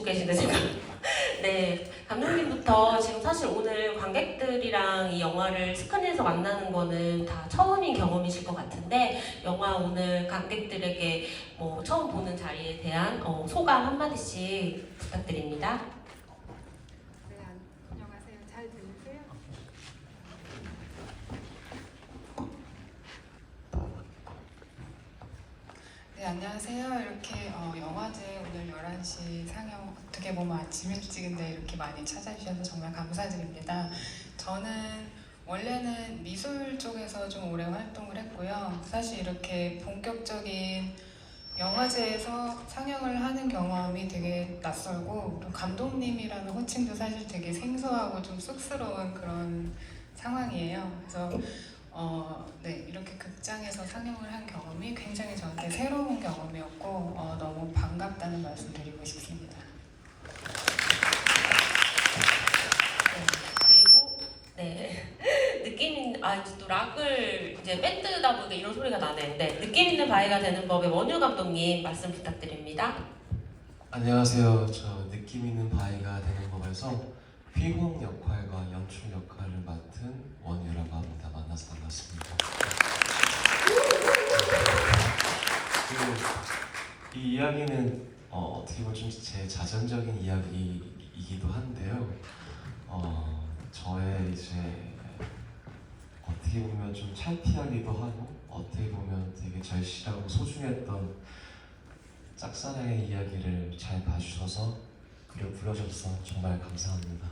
듣고 계시네 지금. 네, 감독님부터 지금 사실 오늘 관객들이랑 이 영화를 스크린에서 만나는 거는 다 처음인 경험이실 것 같은데 영화 오늘 관객들에게 뭐 처음 보는 자리에 대한 소감 한마디씩 부탁드립니다. 네, 안녕하세요. 잘 들리세요? 네, 안녕하세요. 이렇게 영화제 오늘 11시 상영 어떻게 보면 아침 일찍인데 이렇게 많이 찾아주셔서 정말 감사드립니다. 저는 원래는 미술 쪽에서 좀 오래 활동을 했고요. 사실 이렇게 본격적인 영화제에서 상영을 하는 경험이 되게 낯설고 또 감독님이라는 호칭도 사실 되게 생소하고 좀 쑥스러운 그런 상황이에요. 그래서 네, 이렇게 극장에서 상영을 한 경험이 굉장히 저한테 새로운 경험이었고 너무 반갑다는 말씀 드리고 싶습니다. 그리고 네 느낌 있는 또 락을 이제 밴드다 보니까 이런 소리가 나네. 네, 느낌 있는 바위가 되는 법의 원유 감독님 말씀 부탁드립니다. 안녕하세요. 저 느낌 있는 바위가 되는 법에서 휘홍 역할과 연출 역할을 맡은 원유라고 합니다. 만나서 반갑습니다. 이 이야기는 어떻게 보면 좀 제 자전적인 이야기이기도 한데요. 저의 이제 어떻게 보면 좀 창피하기도 하고 어떻게 보면 되게 절실하고 소중했던 짝사랑의 이야기를 잘 봐주셔서 그리고 불러줘서 정말 감사합니다.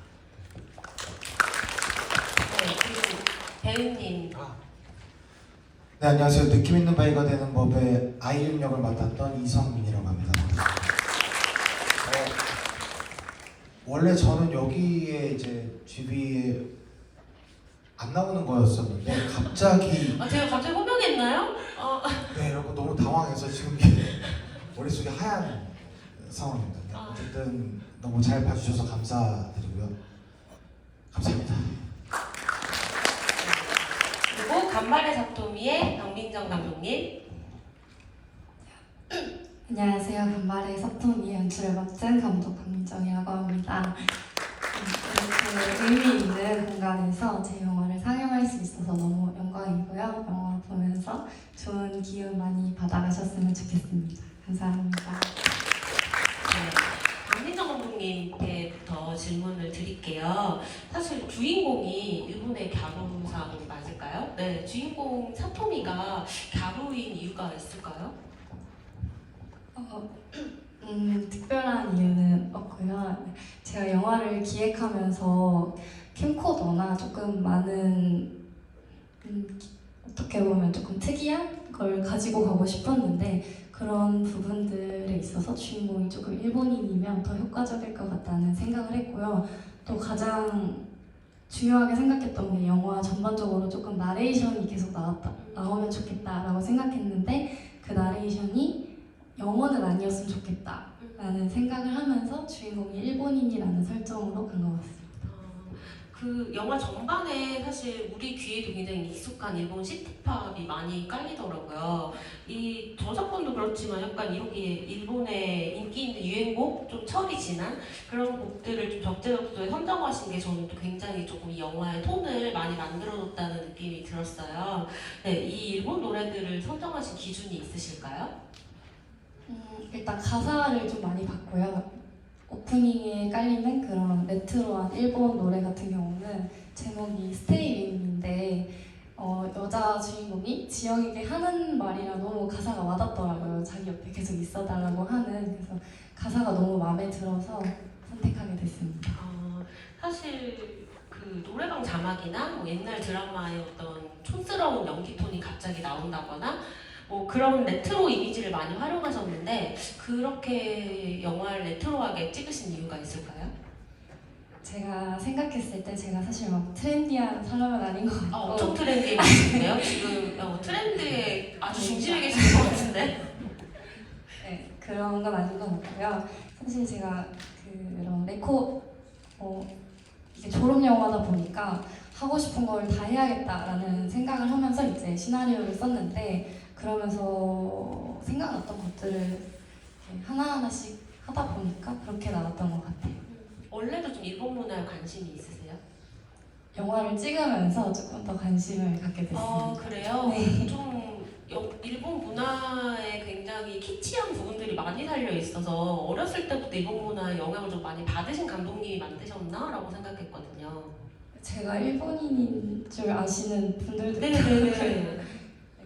네, 그리고 배우님. 네, 안녕하세요. 느낌 있는 바위가 되는 법의 아이린 역을 맡았던 이성민이라고 합니다. 원래 저는 여기에 이제 GB에 안 나오는 거였었는데 갑자기 제가 갑자기 호명했나요? 네, 이러고 너무 당황해서 지금 이게 머릿속이 하얀 상황입니다. 네, 어쨌든 너무 잘 봐주셔서 감사드리고요. 감사합니다. 그리고 간발의 사토미의 박민정 감독님. 안녕하세요. 간발의 사토미의 연출을 맡은 감독 박민정이라고 합니다. 이렇게 의미 있는 공간에서 제 영화를 상영할 수 있어서 너무 영광이고요. 영화 보면서 좋은 기운 많이 받아가셨으면 좋겠습니다. 감사합니다. 네, 박민정 감독님께부터 질문을 드릴게요. 사실 주인공이 일본의 갸루상 맞을까요? 네, 주인공 사토미가 갸루인 이유가 있을까요? 특별한 이유는 없고요. 제가 영화를 기획하면서 캠코더나 조금 많은 어떻게 보면 조금 특이한 걸 가지고 가고 싶었는데 그런 부분들에 있어서 주인공이 조금 일본인이면 더 효과적일 것 같다는 생각을 했고요. 또 가장 중요하게 생각했던 게 영화 전반적으로 조금 나레이션이 계속 나오면 좋겠다라고 생각했는데 그 나레이션이 영어는 아니었으면 좋겠다라는 생각을 하면서 주인공이 일본인이라는 설정으로 간 것 같습니다. 그 영화 전반에 사실 우리 귀에도 굉장히 익숙한 일본 시티팝이 많이 깔리더라고요. 이 저작권도 그렇지만 약간 이렇게 일본의 인기 있는 유행곡, 좀 철이 지난 그런 곡들을 좀 적재적소에 선정하신 게 저는 또 굉장히 조금 이 영화의 톤을 많이 만들어줬다는 느낌이 들었어요. 네, 이 일본 노래들을 선정하신 기준이 있으실까요? 일단 가사를 좀 많이 봤고요. 오프닝에 깔리는 그런 레트로한 일본 노래 같은 경우는 제목이 Stay With Me인데 여자 주인공이 지영에게 하는 말이랑 너무 가사가 와닿더라고요. 자기 옆에 계속 있어달라고 하는. 그래서 가사가 너무 마음에 들어서 선택하게 됐습니다. 사실 그 노래방 자막이나 뭐 옛날 드라마의 어떤 촌스러운 연기 톤이 갑자기 나온다거나 뭐 그런 레트로 이미지를 많이 활용하셨는데 그렇게 영화를 레트로하게 찍으신 이유가 있을까요? 제가 생각했을 때 제가 사실 막 트렌디한 사람은 아닌 것 같고 엄청 트렌디해 계시네요. 지금 트렌드에 아주 중심에 계신 것 같은데. 네, 그런 건 아닌 것 같고요. 사실 제가 그런 이게 졸업 영화다 보니까 하고 싶은 걸 다 해야겠다라는 생각을 하면서 이제 시나리오를 썼는데 그러면서 생각났던 것들을 하나하나씩 하다 보니까 그렇게 나왔던 것 같아요. 원래도 좀 일본 문화에 관심이 있으세요? 영화를 찍으면서 조금 더 관심을 갖게 됐습니다. 그래요? 네. 좀 일본 문화에 굉장히 키치한 부분들이 많이 살려 있어서 어렸을 때부터 일본 문화에 영향을 좀 많이 받으신 감독님이 만드셨나라고 생각했거든요. 제가 일본인인 줄 아시는 분들도 있고 네네네.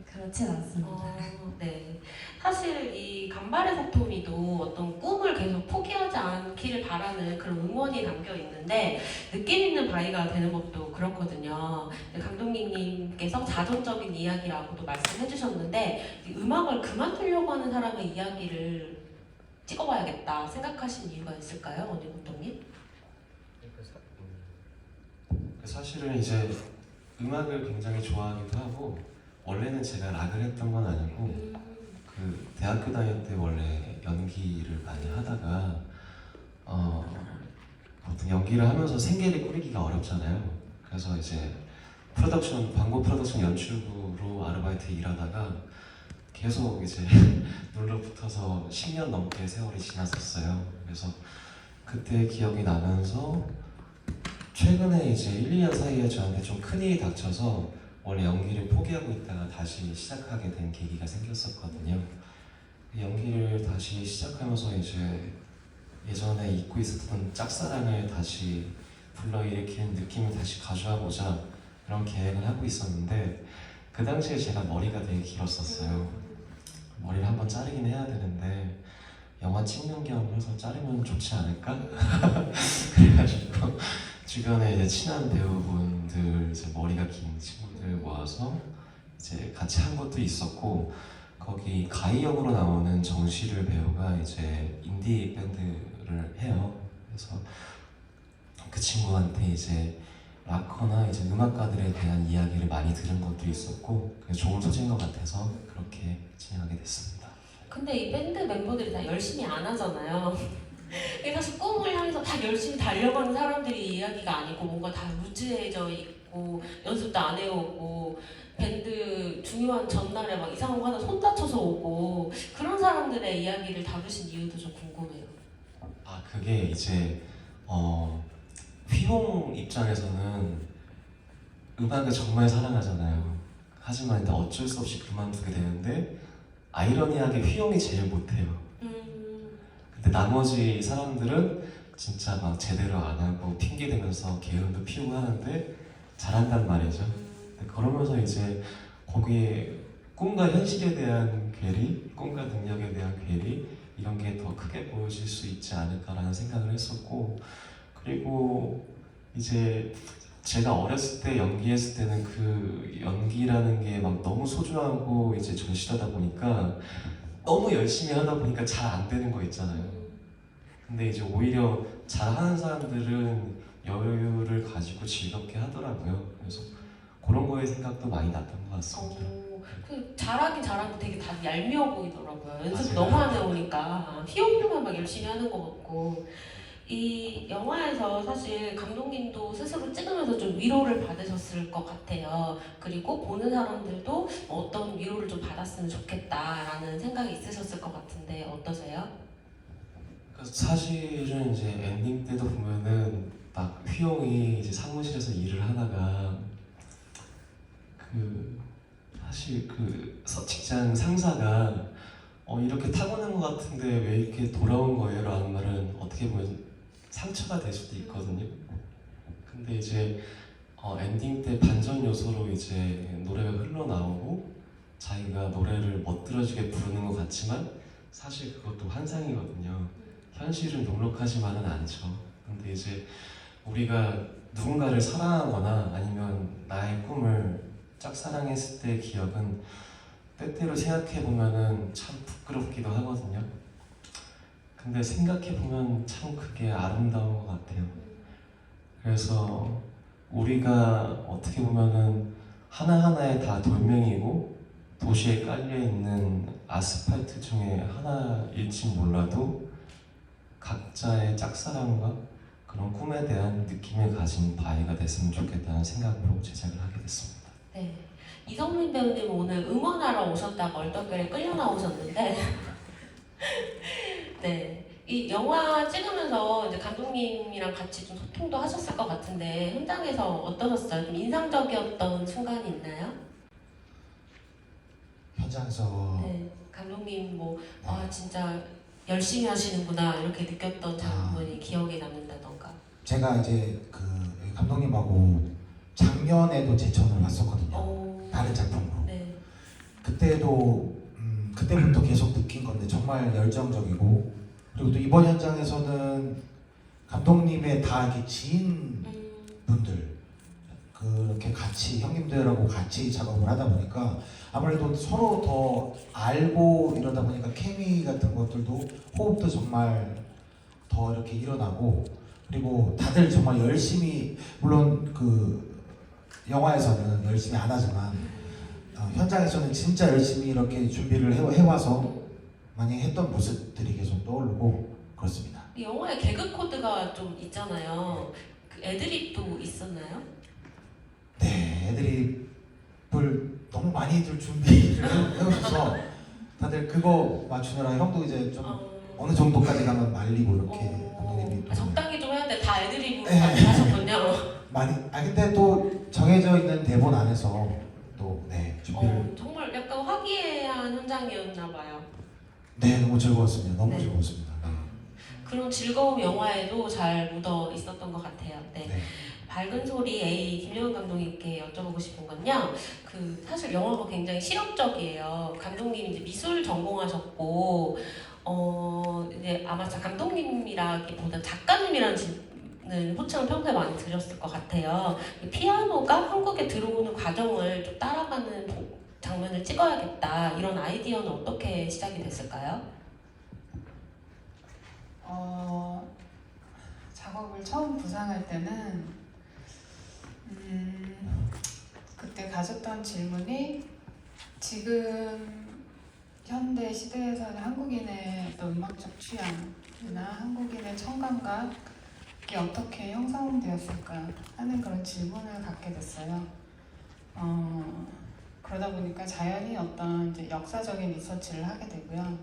그렇진 않습니다. 네. 사실 이 간발의 사토미도 어떤 꿈을 계속 포기하지 않기를 바라는 그런 응원이 담겨 있는데 느낌 있는 바위가 되는 것도 그렇거든요. 감독님께서 자전적인 이야기라고도 말씀해 주셨는데 이 음악을 그만두려고 하는 사람의 이야기를 찍어봐야겠다 생각하신 이유가 있을까요? 원희 감독님? 사실은 이제 음악을 굉장히 좋아하기도 하고 원래는 제가 락을 했던 건 아니고 그 대학교 다닐 때 원래 연기를 많이 하다가 보통 연기를 하면서 생계를 꾸리기가 어렵잖아요. 그래서 이제 광고 프로덕션 연출부로 아르바이트 일하다가 계속 이제 눌러 붙어서 10년 넘게 세월이 지났었어요. 그래서 그때 기억이 나면서 최근에 이제 1, 2년 사이에 저한테 좀 큰 일이 닥쳐서 원래 연기를 포기하고 있다가 다시 시작하게 된 계기가 생겼었거든요. 연기를 다시 시작하면서 이제 예전에 잊고 있었던 짝사랑을 다시 불러일으키는 느낌을 다시 가져와보자 그런 계획을 하고 있었는데 그 당시에 제가 머리가 되게 길었었어요. 머리를 한번 자르긴 해야 되는데 영화 찍는 겸 해서 자르면 좋지 않을까? 그래가지고 주변에 이제 친한 배우분들, 이제 머리가 긴 친구들 모아서 이제 같이 한 것도 있었고 거기 가희 역으로 나오는 정시를 배우가 이제 인디 밴드를 해요. 그래서 그 친구한테 이제 락커나 이제 음악가들에 대한 이야기를 많이 들은 것도 있었고 그게 좋은 소재인 것 같아서 그렇게 진행하게 됐습니다. 근데 이 밴드 멤버들이 다 열심히 안 하잖아요. 이게 사실 꿈을 향해서 다 열심히 달려가는 사람들이 이야기가 아니고 뭔가 다 무지해져 있고 연습도 안 해오고 밴드 중요한 전날에 막 이상한 거 하나 손 다쳐서 오고 그런 사람들의 이야기를 다루신 이유도 좀 궁금해요. 그게 이제 휘용 입장에서는 음악을 정말 사랑하잖아요. 하지만 일단 어쩔 수 없이 그만두게 되는데 아이러니하게 휘용이 제일 못해요. 근데 나머지 사람들은 진짜 막 제대로 안 하고 핑계 대면서 게으름도 피우고 하는데 잘한단 말이죠. 그러면서 이제 거기에 꿈과 현실에 대한 괴리, 꿈과 능력에 대한 괴리 이런 게 더 크게 보여질 수 있지 않을까라는 생각을 했었고 그리고 이제 제가 어렸을 때 연기했을 때는 그 연기라는 게 막 너무 소중하고 이제 절실하다 보니까 너무 열심히 하다 보니까 잘 안 되는 거 있잖아요. 근데 이제 오히려 잘하는 사람들은 여유를 가지고 즐겁게 하더라고요. 그래서 그런 거에 생각도 많이 났던 것 같습니다. 그 잘하긴 잘하는데 되게 다 얄미워 보이더라고요. 연습 맞아요. 너무 안 해오니까 휘용휘용만 막 열심히 하는 것 같고 이 영화에서 사실 감독님도 스스로 찍으면서 좀 위로를 받으셨을 것 같아요. 그리고 보는 사람들도 어떤 위로를 좀 받았으면 좋겠다라는 생각이 있으셨을 것 같은데 어떠세요? 사실은 이제 엔딩 때도 보면은 막 휘용이 이제 사무실에서 일을 하다가 사실 직장 상사가 이렇게 타고난 것 같은데 왜 이렇게 돌아온 거예요? 라는 말은 어떻게 보면 상처가 될 수도 있거든요. 근데 이제 엔딩 때 반전 요소로 이제 노래가 흘러나오고 자기가 노래를 멋들어지게 부르는 것 같지만 사실 그것도 환상이거든요. 현실은 녹록하지만은 않죠. 근데 이제 우리가 누군가를 사랑하거나 아니면 나의 꿈을 짝사랑했을 때의 기억은 때때로 생각해보면은 참 부끄럽기도 하거든요. 근데 생각해보면 참 그게 아름다운 것 같아요. 그래서 우리가 어떻게 보면은 하나하나에 다 돌멩이고 도시에 깔려있는 아스팔트 중에 하나일지 몰라도 각자의 짝사랑과 그런 꿈에 대한 느낌을 가진 바위가 됐으면 좋겠다는 생각으로 제작을 하게 됐습니다. 네. 이성민 배우님 오늘 응원하러 오셨다가 얼떨결에 끌려 나오셨는데 네. 이 영화 찍으면서 이제 감독님이랑 같이 좀 소통도 하셨을 것 같은데 현장에서 어떠셨어요? 좀 인상적이었던 순간이 있나요? 현장에서 네, 감독님 뭐 아 진짜 열심히 하시는구나 이렇게 느꼈던 장면이 기억에 남는다던가. 제가 이제 그 감독님하고 작년에도 제천을 왔었거든요. 어, 다른 작품으로. 네. 그때도 그때부터 계속 느낀 건데 정말 열정적이고, 그리고 또 이번 현장에서는 감독님의 다 이렇게 지인분들 그렇게 같이 형님들하고 같이 작업을 하다 보니까 아무래도 서로 더 알고 이러다 보니까 케미 같은 것들도 호흡도 정말 더 이렇게 일어나고, 그리고 다들 정말 열심히, 물론 그 영화에서는 열심히 안 하지만 현장에서는 진짜 열심히 이렇게 준비를 해와서 많이 했던 모습들이 계속 떠오르고 그렇습니다. 이 영화에 개그 코드가 좀 있잖아요. 그 애드립도 있었나요? 네, 애드립을 너무 많이들 준비를 해오셔서 다들 그거 맞추느라 형도 이제 좀 어느 정도까지 가면 말리고 이렇게 감독님이 또 적당히 좀 해야 돼. 다 애드립으로 네. 많이 하셨군요. 많이. 근데 또 정해져 있는 대본 안에서 또 준비를. 정말 약간 화기애애한 현장이었나 봐요. 네, 너무 즐거웠습니다. 너무 네. 즐거웠습니다. 네. 그런 즐거움 영화에도 잘 묻어 있었던 것 같아요. 네. 네. 밝은 소리 A 김영훈 감독님께 여쭤보고 싶은 건요. 그 사실 영화가 굉장히 실험적이에요. 감독님이 이제 미술 전공하셨고 이제 아마 감독님이라기보다 작가님이라는 호칭을 평소에 많이 들으셨을 것 같아요. 이 피아노가 한국에 들어오는 과정을 좀 따라가는 장면을 찍어야겠다 이런 아이디어는 어떻게 시작이 됐을까요? 작업을 처음 구상할 때는 그때 가졌던 질문이 지금 현대 시대에서는 한국인의 어떤 음악적 취향이나 한국인의 청감각이 어떻게 형성되었을까 하는 그런 질문을 갖게 됐어요. 그러다 보니까 자연히 어떤 이제 역사적인 리서치를 하게 되고요.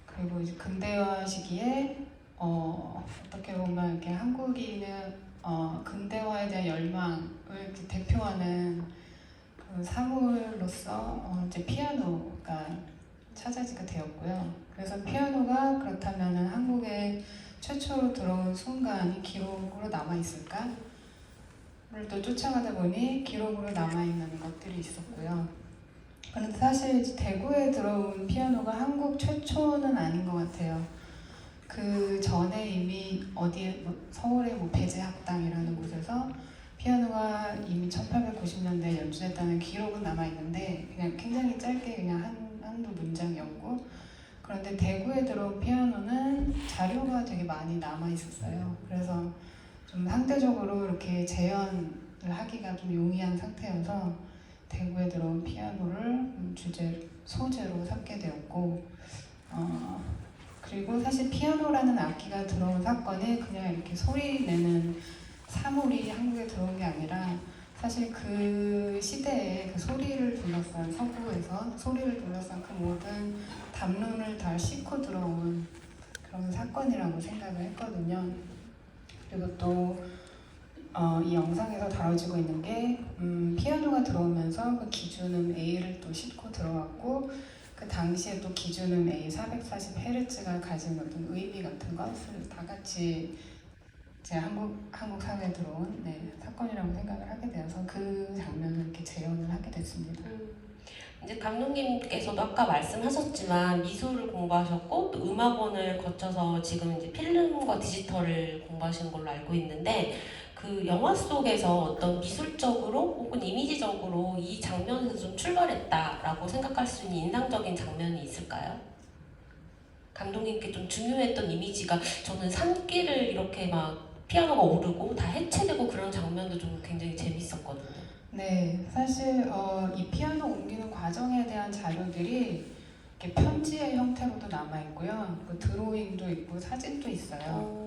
그리고 이제 근대화 시기에 어떻게 보면 이렇게 한국인의 근대화에 대한 열망을 이렇게 대표하는 그 사물로서 이제 피아노가 찾아지게 되었고요. 그래서 피아노가 그렇다면은 한국에 최초로 들어온 순간이 기록으로 남아 있을까? 를 또 쫓아가다 보니 기록으로 남아있는 것들이 있었고요. 그런데 사실 이제 대구에 들어온 피아노가 한국 최초는 아닌 것 같아요. 그 전에 이미 어디에 서울의 배재학당이라는 곳에서 피아노가 이미 1890년대에 연주됐다는 기록은 남아있는데 그냥 굉장히 짧게 그냥 한두 문장이었고, 그런데 대구에 들어온 피아노는 자료가 되게 많이 남아있었어요. 그래서 좀 상대적으로 이렇게 재현을 하기가 좀 용이한 상태여서 대구에 들어온 피아노를 소재로 삼게 되었고, 그리고 사실 피아노라는 악기가 들어온 사건이 그냥 이렇게 소리 내는 사물이 한국에 들어온 게 아니라 사실 그 시대에 그 소리를 둘러싼 서구에서 소리를 둘러싼 그 모든 담론을 다 싣고 들어온 그런 사건이라고 생각을 했거든요. 그리고 또 이 영상에서 다뤄지고 있는 게 피아노가 들어오면서 그 기준음 A를 또 싣고 들어왔고, 그 당시에 또 기준음 A 440Hz가 가진 어떤 의미 같은 것을 다 같이 제 한국 사회에 들어온 사건이라고 생각을 하게 되어서 그 장면을 이렇게 재현을 하게 됐습니다. 이제 감독님께서도 아까 말씀하셨지만 미술을 공부하셨고 또 음악원을 거쳐서 지금 이제 필름과 디지털을 공부하시는 걸로 알고 있는데, 그 영화 속에서 어떤 미술적으로 혹은 이미지적으로 이 장면에서 좀 출발했다라고 생각할 수 있는 인상적인 장면이 있을까요? 감독님께 좀 중요했던 이미지가, 저는 산길을 이렇게 막 피아노가 오르고 다 해체되고 그런 장면도 좀 굉장히 재밌었거든요. 네, 사실 이 피아노 옮기는 과정에 대한 자료들이 이렇게 편지의 형태로도 남아 있고요. 그 드로잉도 있고 사진도 있어요.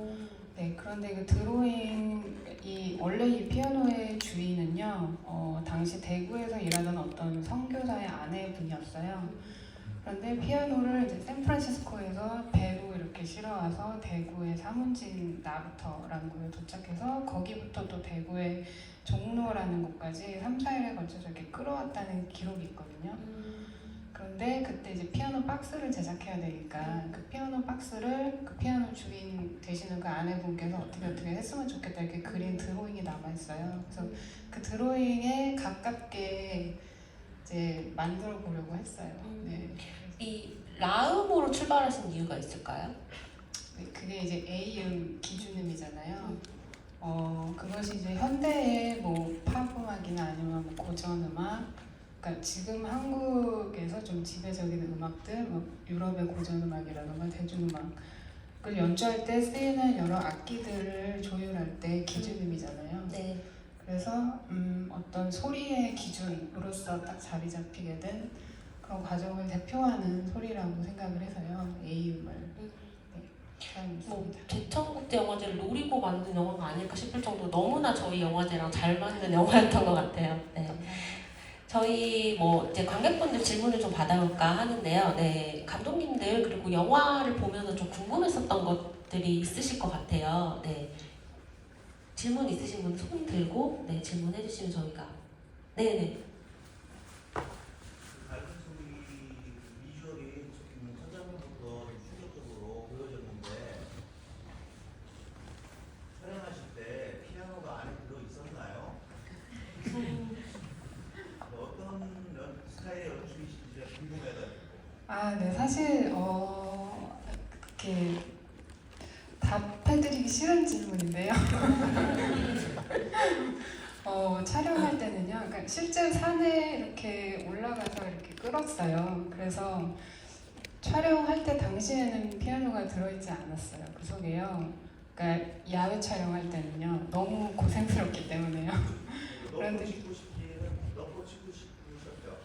네, 그런데 그 드로잉이 원래 이 피아노의 주인은요, 당시 대구에서 일하던 어떤 선교사의 아내분이었어요. 그런데 피아노를 이제 샌프란시스코에서 배로 이렇게 실어와서 대구의 사문진 나부터라는 곳에 도착해서 거기부터 또 대구의 종로라는 곳까지 3, 4일에 걸쳐서 이렇게 끌어왔다는 기록이 있거든요. 그런데 그때 이제 피아노 박스를 제작해야 되니까 그 피아노 박스를 그 피아노 주인 되시는 그 아내분께서 어떻게 했으면 좋겠다 이렇게 그린 드로잉이 남아 있어요. 그래서 그 드로잉에 가깝게 이제 만들어 보려고 했어요. 네. 이 라음으로 출발하신 이유가 있을까요? 네, 그게 이제 A음 기준음이잖아요. 그것이 이제 현대의 뭐 팝음악이나 아니면 뭐 고전음악, 그러니까 지금 한국에서 좀 지배적인 음악들, 뭐 유럽의 고전음악이라든가 대중음악을 연주할 때 쓰이는 여러 악기들을 조율할 때 기준음이잖아요. 네. 그래서 어떤 소리의 기준으로서 딱 자리 잡히게 된 그런 과정을 대표하는 소리라고 생각을 해서요. A음을 사용했습니다. 뭐 제천국제 영화제를 노리고 만든 영화가 아닐까 싶을 정도로 너무나 저희 영화제랑 잘 맞는 영화였던 것 같아요. 네. 저희 뭐 이제 관객분들 질문을 좀 받아볼까 하는데요. 네, 감독님들 그리고 영화를 보면서 좀 궁금했었던 것들이 있으실 것 같아요. 네, 질문 있으신 분 손 들고 네 질문해 주시면 저희가 네네. 밝은 소리 비주얼이 첫 장면부터 충격적으로 보여졌는데 촬영하실 때 피아노가 안에 들어 있었나요? 어떤 스타일의 연출이신지 궁금해가지고. 네, 사실 이렇게 답해드리기 싫은 질문인데요. 촬영할 때는요, 그러니까 실제 산에 이렇게 올라가서 이렇게 끌었어요. 그래서 촬영할 때 당시에는 피아노가 들어있지 않았어요. 그 속에요. 그러니까 야외 촬영할 때는요, 너무 고생스럽기 때문에요. 그런데 너무 치고 싶으셨죠?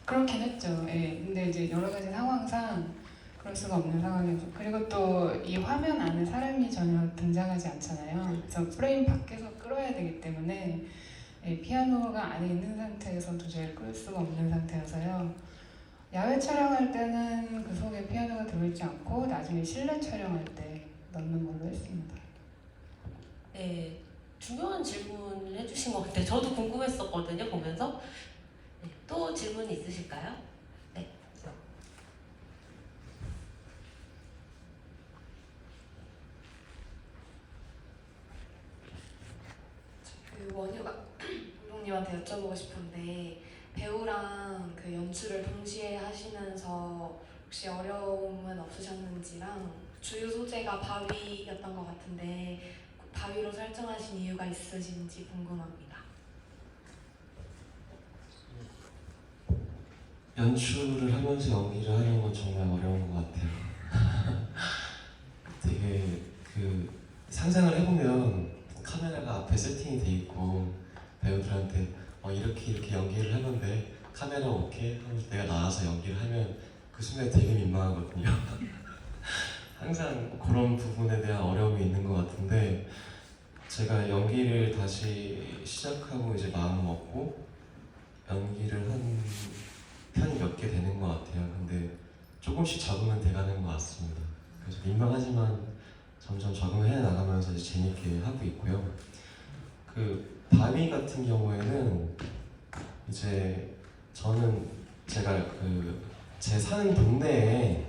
그렇긴 했죠. 예. 근데 이제 여러 가지 상황상 그럴 수가 없는 상황이죠. 그리고 또 이 화면 안에 사람이 전혀 등장하지 않잖아요. 그래서 프레임 밖에서 끌어야 되기 때문에 예, 피아노가 안에 있는 상태에서 도저히 끌 수가 없는 상태여서요. 야외 촬영할 때는 그 속에 피아노가 들어있지 않고 나중에 실내 촬영할 때 넣는 걸로 했습니다. 네, 중요한 질문을 해주신 것 같아요. 저도 궁금했었거든요, 보면서. 네, 또 질문 있으실까요? 네. 그 원효가 감독님한테 여쭤보고 싶은데 배우랑 그 연출을 동시에 하시면서 혹시 어려움은 없으셨는지랑 주요 소재가 바위였던 것 같은데 바위로 설정하신 이유가 있으신지 궁금합니다. 연출을 하면서 연기를 하는 건 정말 어려운 것 같아요. 되게 그 상상을 해보면 카메라가 앞에 세팅이 돼 있고 배우들한테 이렇게 연기를 하는데 카메라 오케이 하면서 내가 나와서 연기를 하면 그 순간에 되게 민망하거든요. 항상 그런 부분에 대한 어려움이 있는 것 같은데 제가 연기를 다시 시작하고 이제 마음 먹고 연기를 한 편이 몇 개 되는 것 같아요. 근데 조금씩 적응은 돼가는 것 같습니다. 그래서 민망하지만 점점 적응해 나가면서 이제 재밌게 하고 있고요. 그 바위 같은 경우에는 이제 저는 제가 제 사는 동네에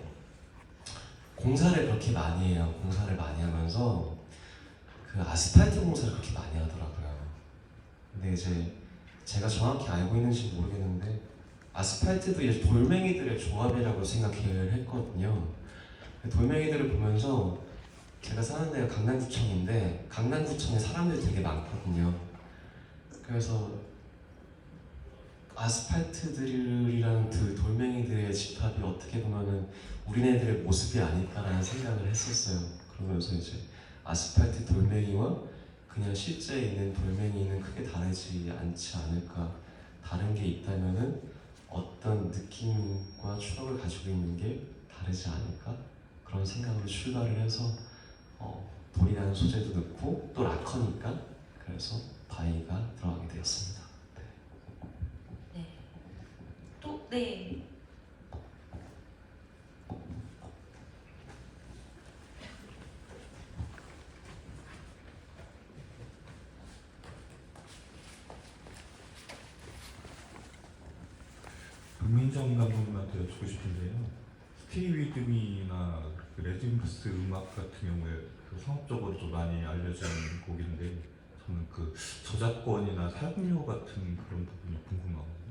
공사를 그렇게 많이 해요. 공사를 많이 하면서 그 아스팔트 공사를 그렇게 많이 하더라고요. 근데 이제 제가 정확히 알고 있는지 모르겠는데 아스팔트도 이제 돌멩이들의 조합이라고 생각을 했거든요. 돌멩이들을 보면서 제가 사는 데가 강남구청인데 강남구청에 사람들이 되게 많거든요. 그래서 아스팔트들이랑 그 돌멩이들의 집합이 어떻게 보면은 우리네들의 모습이 아닐까라는 생각을 했었어요. 그러면서 이제 아스팔트 돌멩이와 그냥 실제 있는 돌멩이는 크게 다르지 않지 않을까. 다른 게 있다면은 어떤 느낌과 추억을 가지고 있는 게 다르지 않을까? 그런 생각으로 출발을 해서 돌이라는 소재도 넣고 또 락커니까 그래서 바위가 들어가게 되었습니다. 네. 또 네. 이훈정 감독님한테 여쭙고 싶은데요. 스테이 위드 미나 그 레진브스 음악 같은 경우에 그 상업적으로도 많이 알려진 곡인데 저는 그 저작권이나 사용료 같은 그런 부분이 궁금하거든요.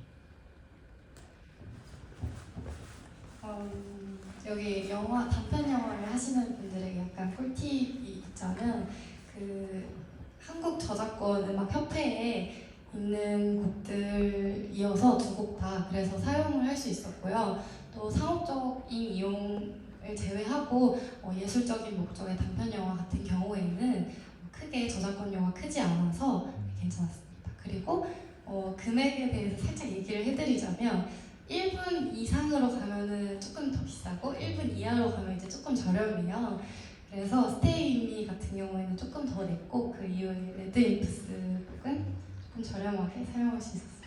여기 영화 단편 영화를 하시는 분들에게 약간 꿀팁이 있자면 그 한국 저작권 음악 협회에 있는 곡들 이어서 두 곡 다 그래서 사용을 할 수 있었고요. 또 상업적인 이용을 제외하고 예술적인 목적의 단편 영화 같은 경우에는 크게 저작권료가 크지 않아서 괜찮았습니다. 그리고 금액에 대해서 살짝 얘기를 해드리자면 1분 이상으로 가면은 조금 더 비싸고 1분 이하로 가면 이제 조금 저렴해요. 그래서 스테이 윈미 같은 경우에는 조금 더 냈고 그 이후에 레드 임프스 곡은 조금 저렴하게 사용할 수 있었습니다.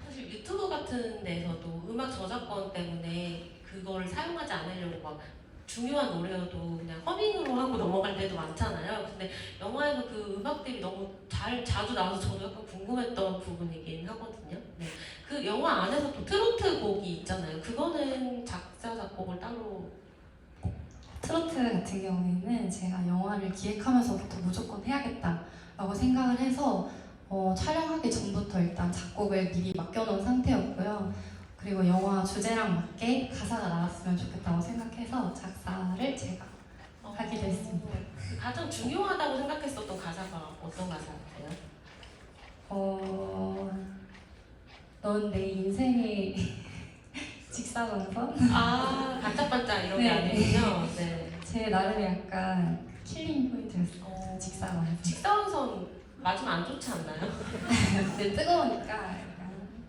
사실 유튜브 같은 데서도 음악 저작권 때문에 그거를 사용하지 않으려고 막 중요한 노래여도 그냥 허밍으로 하고 넘어갈 때도 많잖아요. 근데 영화에서 그 음악들이 너무 자주 나와서 저도 약간 궁금했던 부분이긴 하거든요. 네. 그 영화 안에서 또 트로트 곡이 있잖아요. 그거는 작사, 작곡을 따로. 트로트 같은 경우에는 제가 영화를 기획하면서부터 무조건 해야겠다라고 생각을 해서 촬영하기 전부터 일단 작곡을 미리 맡겨놓은 상태였고요. 그리고 영화 주제랑 맞게 가사가 나왔으면 좋겠다고 생각해서 작사를 제가 하기로 했습니다. 가장 중요하다고 생각했었던 가사가 어떤 가사였어요? 넌 내 인생의 직사광선? 아, 반짝반짝 이런 게 네. 아니군요. 네. 제 나름의 약간 킬링 포인트였어요. 직사광선. 직사광선 맞으면 안 좋지 않나요? 근데 뜨거우니까 약간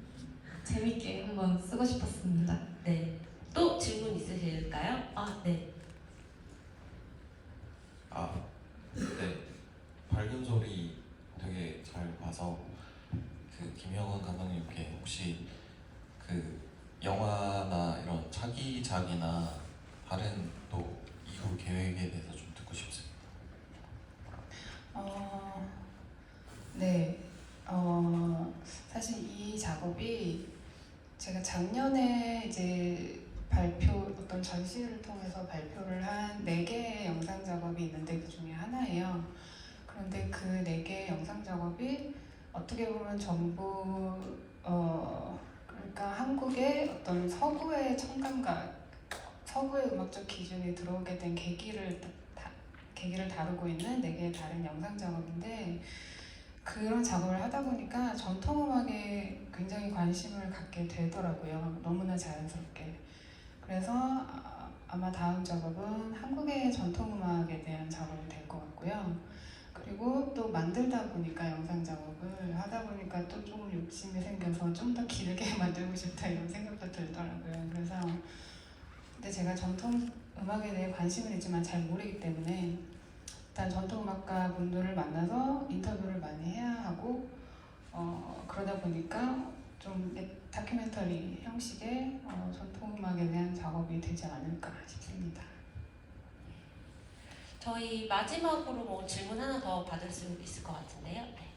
재밌게 한번 쓰고 싶었습니다. 네. 또 질문 있으실까요? 아, 네. 네. 밝은 소리 되게 잘 봐서 그 김영원 감독님께 혹시 그 영화나 이런 차기작이나 다른 또 이후 계획에 대해서 좀 듣고 싶습니다. 네. 사실 이 작업이 제가 작년에 이제 어떤 전시를 통해서 발표를 한 4개의 영상 작업이 있는데 그 중에 하나예요. 그런데 그 4개의 영상 작업이 어떻게 보면 전부 그러니까 한국의 어떤 서구의 청감각, 서구의 음악적 기준이 들어오게 된 계기를 다루고 있는 4개의 다른 영상 작업인데 그런 작업을 하다 보니까 전통음악에 굉장히 관심을 갖게 되더라고요. 너무나 자연스럽게. 그래서 아마 다음 작업은 한국의 전통음악에 대한 작업이 될 것 같고요. 그리고 또 만들다 보니까 영상 작업을 하다 보니까 또 조금 욕심이 생겨서 좀 더 길게 만들고 싶다 이런 생각도 들더라고요. 그래서 근데 제가 전통 음악에 대해 관심은 있지만 잘 모르기 때문에 일단 전통음악가 분들을 만나서 인터뷰를 많이 해야 하고 그러다 보니까 좀 다큐멘터리 형식의 전통음악에 대한 작업이 되지 않을까 싶습니다. 저희 마지막으로 뭐 질문 하나 더 받을 수 있을 것 같은데요. 네.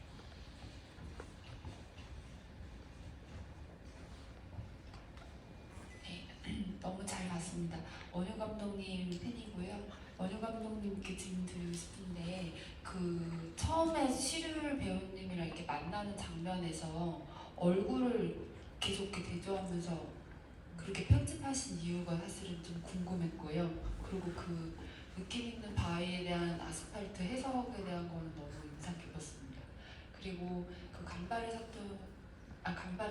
너무 잘 봤습니다. 원효 감독님 팬이고요. 원효 감독님께 질문 드리고 싶은데 그 처음에 시류를 배우님이랑 이렇게 만나는 장면에서 얼굴을 계속 이렇게 대조하면서 그렇게 편집하신 이유가 사실은 좀 궁금했고요. 그리고 그 느낌 있는 바위에 대한 아스팔트 해석에 대한 거는 너무 인상 깊었습니다. 그리고 그 간발의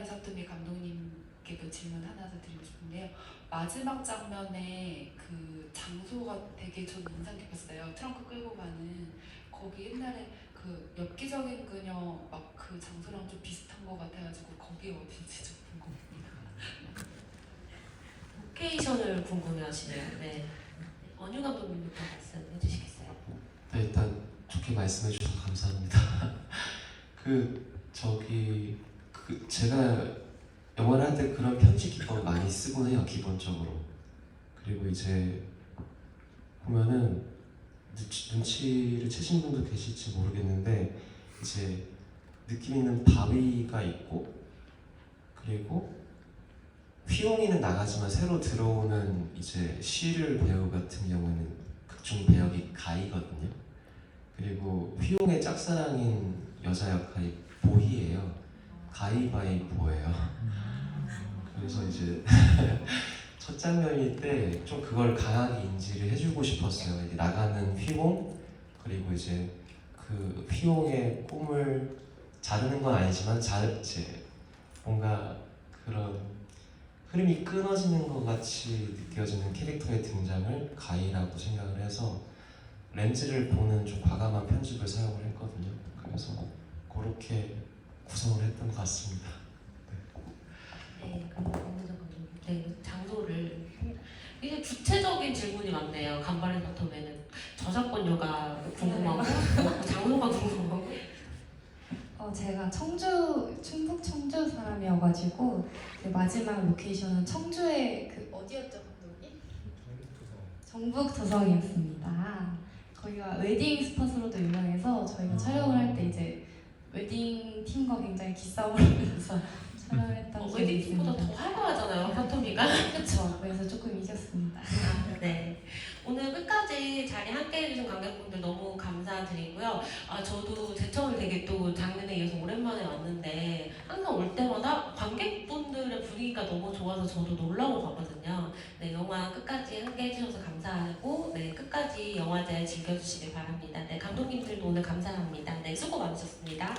사투미 감독님께도 질문 하나 더 드리고 싶은데요. 마지막 장면에 그 장소가 되게 좀 인상 깊었어요. 트렁크 끌고 가는 거기 옛날에 그 엽기적인 그녀 막 그 장소랑 좀 비슷한 것 같아가지고 거기 어딘지 좀 궁금합니다. 로케이션을 궁금해하시네요. 네. 원효 감독님부터 말씀해 주시겠어요? 네, 일단 좋게 말씀해 주셔서 감사합니다. 제가 영화를 할 때 그런 편집 기법을 많이 쓰곤 해요, 기본적으로. 그리고 이제 보면은 눈치를 채신 분도 계실지 모르겠는데 이제 느낌 있는 바위가 있고 그리고 휘용이는 나가지만 새로 들어오는 이제 시를 배우 같은 경우는 극중 배역이 가이거든요. 그리고 휘용의 짝사랑인 여자 역할이 보희예요. 가이바이보예요. 그래서 이제 첫 장면일 때 좀 그걸 강하게 인지를 해주고 싶었어요. 이제 나가는 휘용 그리고 이제 그 휘용의 꿈을 자르는 건 아니지만 이제 뭔가 그런 흐름이 끊어지는 것 같이 느껴지는 캐릭터의 등장을 가이라고 생각을 해서 렌즈를 보는 좀 과감한 편집을 사용을 했거든요. 그래서 그렇게 구성을 했던 것 같습니다. 네, 그럼 강민정 감독님, 네, 장소를 이제 구체적인 질문이 많네요. 간발의 바텀에는 저작권료가 궁금하고 장소가 궁금하고. 제가 충북 청주 사람이어가지고 그 마지막 로케이션은 청주의 그 어디였죠 감독님? 정북도성이었습니다. 거기가 웨딩 스팟으로도 유명해서 저희가 촬영을 할 때 이제 웨딩 팀과 굉장히 기싸움을 하면서 촬영을 했던 기억이 웨딩 팀보다 있습니다. 더 활발하잖아요, 파토미가. 그렇죠. 그래서 조금 이겼습니다. 네. 오늘 끝까지 자리 함께 해주신 관객분들 너무 감사드리고요. 저도 제처를 되게 또 작년에 이어서 오랜만에 왔는데 항상 올 때마다 관객분들의 분위기가 너무 좋아서 저도 놀라고 가거든요. 네, 영화 끝까지 함께 해주셔서 감사하고 네, 끝까지 영화제 즐겨주시길 바랍니다. 네, 감독님들도 오늘 감사합니다. 네, 수고 많으셨습니다.